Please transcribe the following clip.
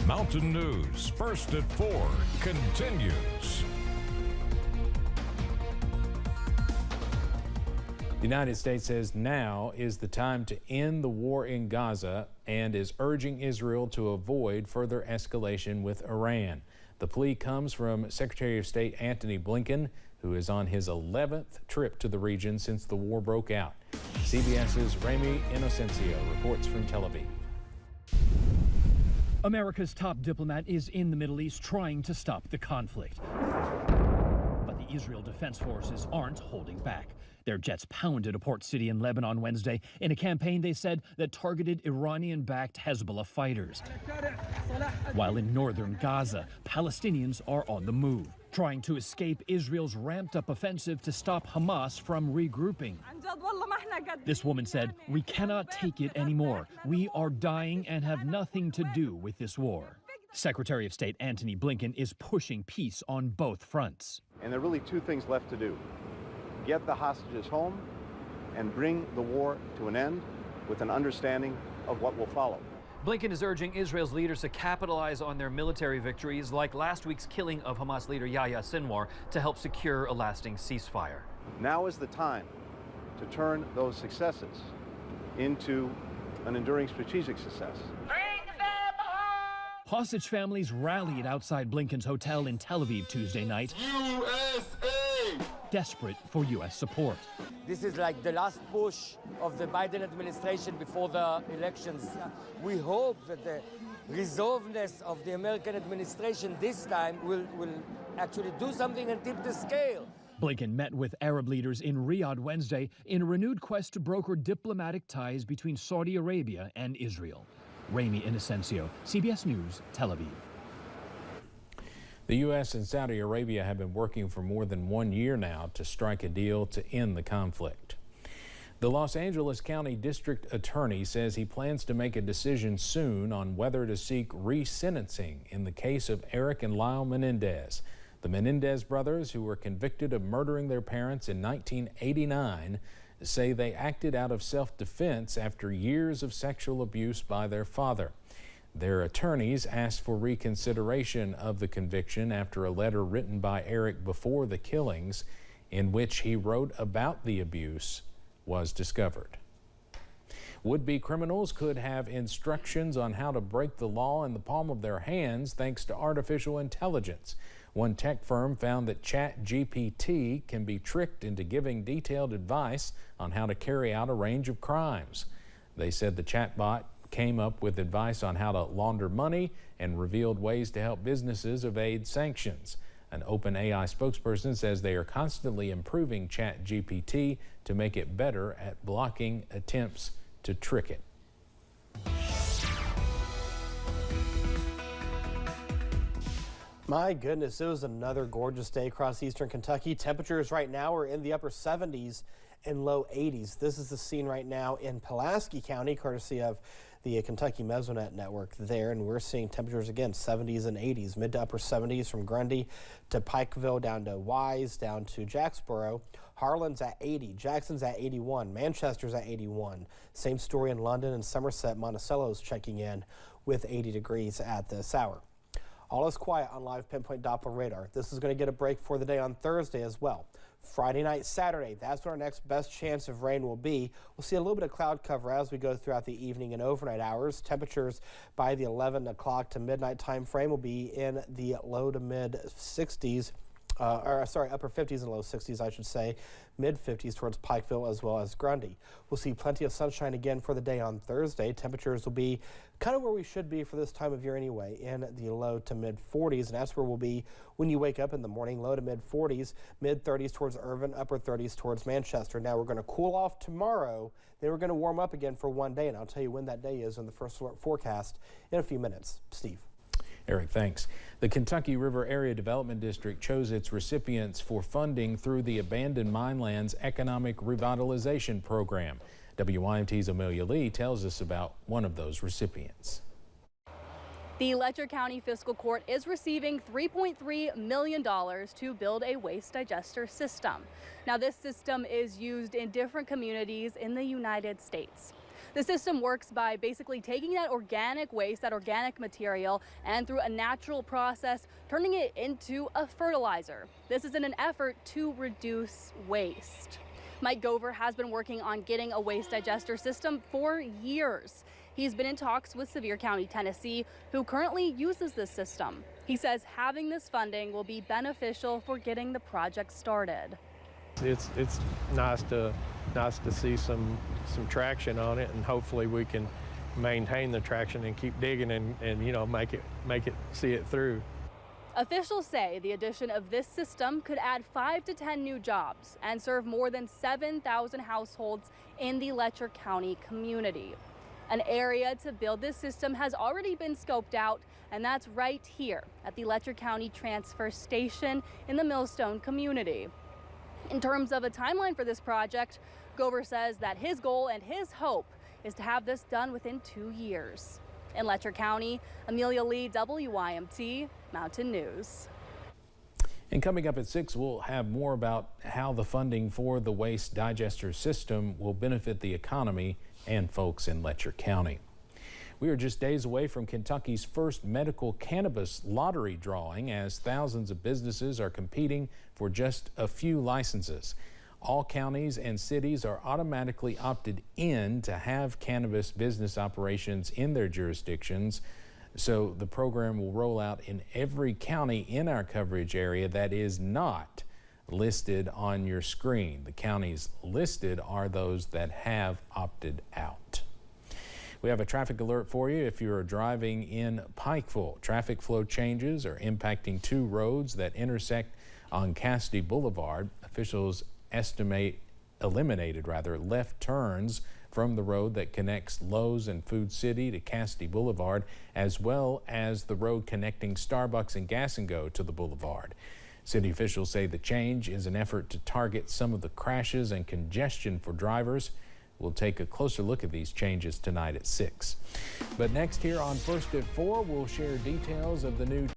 Mountain News, first at 4, continues. The United States says now is the time to end the war in Gaza and is urging Israel to avoid further escalation with Iran. The plea comes from Secretary of State Antony Blinken, who is on his 11th trip to the region since the war broke out. CBS's Ramy Inocencio reports from Tel Aviv. America's top diplomat is in the Middle East trying to stop the conflict. But the Israel Defense Forces aren't holding back. Their jets pounded a port city in Lebanon Wednesday in a campaign they said that targeted Iranian-backed Hezbollah fighters. While in northern Gaza, Palestinians are on the move, trying to escape Israel's ramped-up offensive to stop Hamas from regrouping. This woman said, "We cannot take it anymore. We are dying and have nothing to do with this war." Secretary of State Antony Blinken is pushing peace on both fronts. And there are really two things left to do: get the hostages home and bring the war to an end with an understanding of what will follow. Blinken is urging Israel's leaders to capitalize on their military victories, like last week's killing of Hamas leader Yahya Sinwar, to help secure a lasting ceasefire. Now is the time to turn those successes into an enduring strategic success. Hostage families rallied outside Blinken's hotel in Tel Aviv Tuesday night, desperate for U.S. support. This is like the last push of the Biden administration before the elections. We hope that the resolvedness of the American administration this time will actually do something and tip the scale. Blinken met with Arab leaders in Riyadh Wednesday in a renewed quest to broker diplomatic ties between Saudi Arabia and Israel. Ramy Inocencio, CBS News, Tel Aviv. The U.S. and Saudi Arabia have been working for more than 1 year now to strike a deal to end the conflict. The Los Angeles County District Attorney says he plans to make a decision soon on whether to seek resentencing in the case of Eric and Lyle Menendez. The Menendez brothers, who were convicted of murdering their parents in 1989, say they acted out of self-defense after years of sexual abuse by their father. Their attorneys asked for reconsideration of the conviction after a letter written by Eric before the killings, in which he wrote about the abuse, was discovered. Would-be criminals could have instructions on how to break the law in the palm of their hands thanks to artificial intelligence. One tech firm found that ChatGPT can be tricked into giving detailed advice on how to carry out a range of crimes. They said the chatbot came up with advice on how to launder money and revealed ways to help businesses evade sanctions. An OpenAI spokesperson says they are constantly improving ChatGPT to make it better at blocking attempts to trick it. My goodness, it was another gorgeous day across eastern Kentucky. Temperatures right now are in the upper 70s and low 80s. This is the scene right now in Pulaski County, courtesy of the Kentucky Mesonet network there, and we're seeing temperatures again 70s and 80s, mid to upper 70s from Grundy to Pikeville, down to Wise, down to Jacksboro. Harlan's at 80, Jackson's at 81, Manchester's at 81. Same story in London and Somerset. Monticello's checking in with 80 degrees at this hour. All is quiet on live pinpoint Doppler radar. This is going to get a break for the day on Thursday as well. Friday night, Saturday, that's when our next best chance of rain will be. We'll see a little bit of cloud cover as we go throughout the evening and overnight hours. Temperatures by the 11 o'clock to midnight time frame will be in the low to mid 60s. Upper 50s and low 60s, I should say, mid 50s towards Pikeville as well as Grundy. We'll see plenty of sunshine again for the day on Thursday. Temperatures will be kind of where we should be for this time of year anyway, in the low to mid 40s, and that's where we'll be when you wake up in the morning. Low to mid 40s, mid 30s towards Irvine, upper 30s towards Manchester. Now we're going to cool off tomorrow, then we're going to warm up again for one day, and I'll tell you when that day is in the first forecast in a few minutes. Steve. Eric, thanks. The Kentucky River Area Development District chose its recipients for funding through the Abandoned Minelands Economic Revitalization Program. WYMT's Amelia Lee tells us about one of those recipients. The Letcher County Fiscal Court is receiving $3.3 million to build a waste digester system. Now, this system is used in different communities in the United States. The system works by basically taking that organic waste, that organic material, and through a natural process, turning it into a fertilizer. This is in an effort to reduce waste. Mike Gover has been working on getting a waste digester system for years. He's been in talks with Sevier County, Tennessee, who currently uses this system. He says having this funding will be beneficial for getting the project started. It's nice to see some traction on it, and hopefully we can maintain the traction and keep digging and you know, make it see it through. Officials say the addition of this system could add 5 to 10 new jobs and serve more than 7,000 households in the Letcher County community. An area to build this system has already been scoped out, and that's right here at the Letcher County Transfer Station in the Millstone community. In terms of a timeline for this project, Gover says that his goal and his hope is to have this done within 2 years. In Letcher County, Amelia Lee, WYMT Mountain News. And coming up at 6, we'll have more about how the funding for the waste digester system will benefit the economy and folks in Letcher County. We are just days away from Kentucky's first medical cannabis lottery drawing, as thousands of businesses are competing for just a few licenses. All counties and cities are automatically opted in to have cannabis business operations in their jurisdictions. So the program will roll out in every county in our coverage area that is not listed on your screen. The counties listed are those that have opted out. We have a traffic alert for you if you are driving in Pikeville. Traffic flow changes are impacting 2 roads that intersect on Cassidy Boulevard. Officials eliminated left turns from the road that connects Lowe's and Food City to Cassidy Boulevard, as well as the road connecting Starbucks and Gas and Go to the boulevard. City officials say the change is an effort to target some of the crashes and congestion for drivers. We'll take a closer look at these changes tonight at 6. But next here on First at 4, we'll share details of the new